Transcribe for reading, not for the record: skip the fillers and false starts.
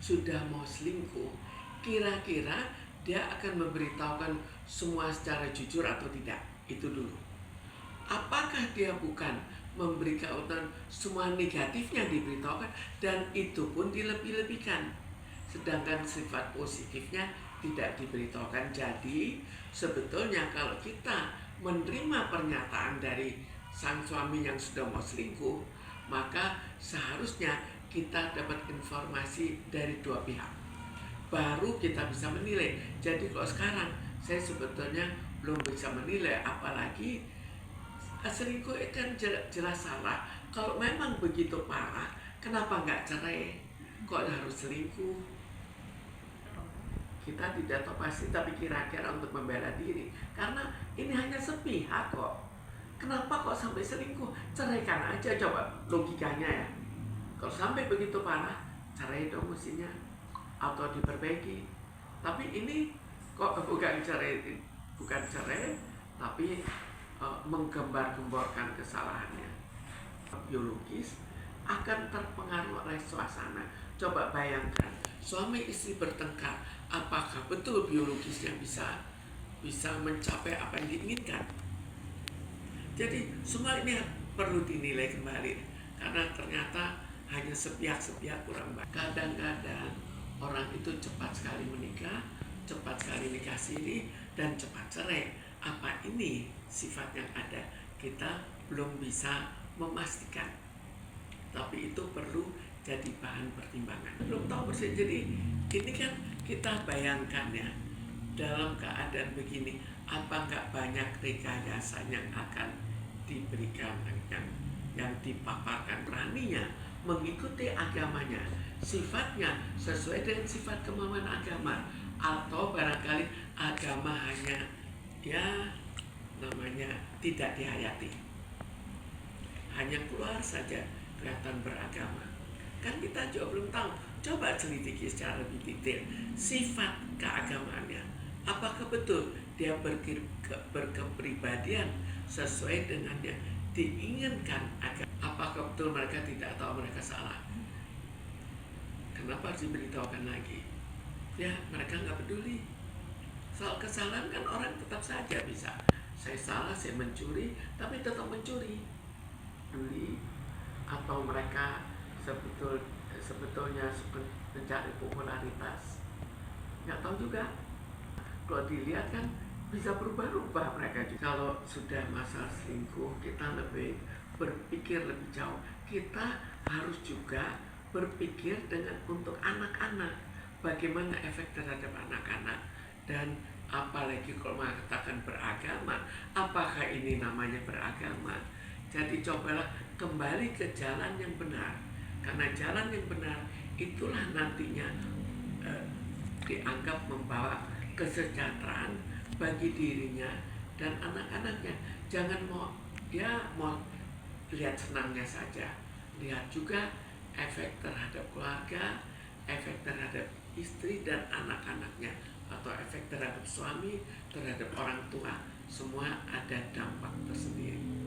sudah mau selingkuh, kira-kira dia akan memberitahukan semua secara jujur atau tidak? Itu dulu. Apakah dia bukan memberikan semua negatifnya diberitahukan dan itu pun dilebih-lebihkan, sedangkan sifat positifnya tidak diberitahukan. Jadi sebetulnya kalau kita menerima pernyataan dari sang suami yang sudah mau selingkuh, maka seharusnya kita dapat informasi dari dua pihak, baru kita bisa menilai. Jadi kalau sekarang saya sebetulnya belum bisa menilai, apalagi selingkuh itu kan jelas salah. Kalau memang begitu parah, kenapa nggak cerai? Kok harus selingkuh? Kita tidak tahu pasti, tapi kira-kira untuk membela diri, karena ini hanya sepihak kok. Kenapa kok sampai selingkuh? Ceraikan aja, coba logikanya ya. Kalau sampai begitu parah, cerai dong mestinya, atau diperbaiki. Tapi ini kok bukan cerai, tapi menggembar-gemborkan kesalahannya. Biologis akan terpengaruh oleh suasana. Coba bayangkan, suami istri bertengkar, apakah betul biologisnya bisa mencapai apa yang diinginkan? Jadi semua ini perlu dinilai kembali, karena ternyata hanya sepihak-sepihak kurang baik. Kadang-kadang orang itu cepat sekali menikah, cepat sekali nikah siri, dan cepat cerai. Apa ini sifat yang ada? Kita belum bisa memastikan, tapi itu perlu jadi bahan pertimbangan. Belum tahu persis. Jadi ini kan kita bayangkan ya, dalam keadaan begini, apa nggak banyak rekayasa yang akan diberikan, yang dipaparkan, beraninya mengikuti agamanya, sifatnya sesuai dengan sifat kemauan agama, atau barangkali agama hanya namanya tidak dihayati, hanya keluar saja kelihatan beragama. Kan kita juga belum tahu. Coba selidiki secara lebih detail sifat keagamaannya. Apakah betul dia berkepribadian sesuai dengan yang diinginkan agama? Apakah betul mereka tidak tahu mereka salah? Kenapa harus diberitahukan lagi? Ya, mereka nggak peduli. Soal kesalahan kan orang tetap saja bisa. Saya salah, saya mencuri, tapi tetap mencuri. Atau mereka sebetulnya mencari popularitas, nggak tahu juga. Kalau dilihat kan bisa berubah-ubah mereka juga. Kalau sudah masalah selingkuh, kita lebih berpikir lebih jauh. Kita harus juga berpikir untuk anak-anak, bagaimana efek terhadap anak-anak. Dan apalagi kalau mengatakan beragama, apakah ini namanya beragama? Jadi cobalah kembali ke jalan yang benar, karena jalan yang benar itulah nantinya dianggap membawa kesejahteraan bagi dirinya dan anak-anaknya. Jangan mau lihat senangnya saja, lihat juga efek terhadap keluarga, efek terhadap istri dan anak-anaknya, atau efek terhadap suami, terhadap orang tua. Semua ada dampak tersendiri.